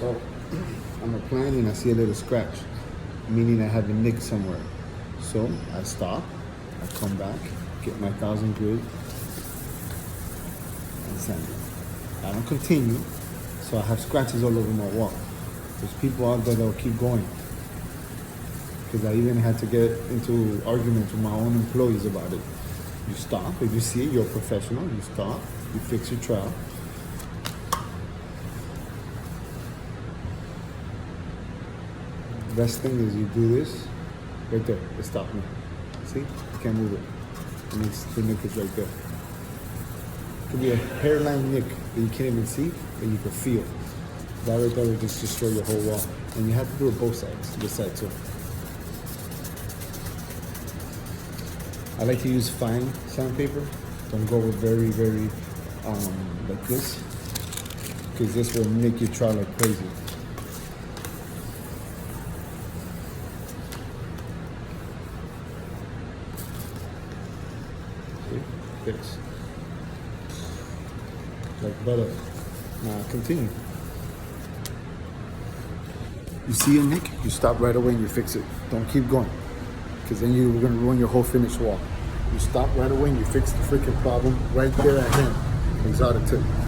So I'm applying and I see a little scratch, meaning I have a nick somewhere. So I stop, I come back, get my 1000 grit, and sand it. I don't continue, so I have scratches all over my wall. There's people out there that will keep going. Because I even had to get into arguments with my own employees about it. You stop, if you see it, you're a professional, you stop, you fix your trowel. Best thing is you do this, right there, it stopped me. See, you can't move it. And the nick is right there. It could be a hairline nick that you can't even see, but you can feel. That right there will just destroy your whole wall. And you have to do it both sides, this side too. I like to use fine sandpaper. Don't go with very, like this, because this will make you try like crazy. See? Fix. Like butter. Now continue. You see a nick, you stop right away and you fix it. Don't keep going, because then you're gonna ruin your whole finished wall. You stop right away and you fix the freaking problem right there at hand. Exotic tip.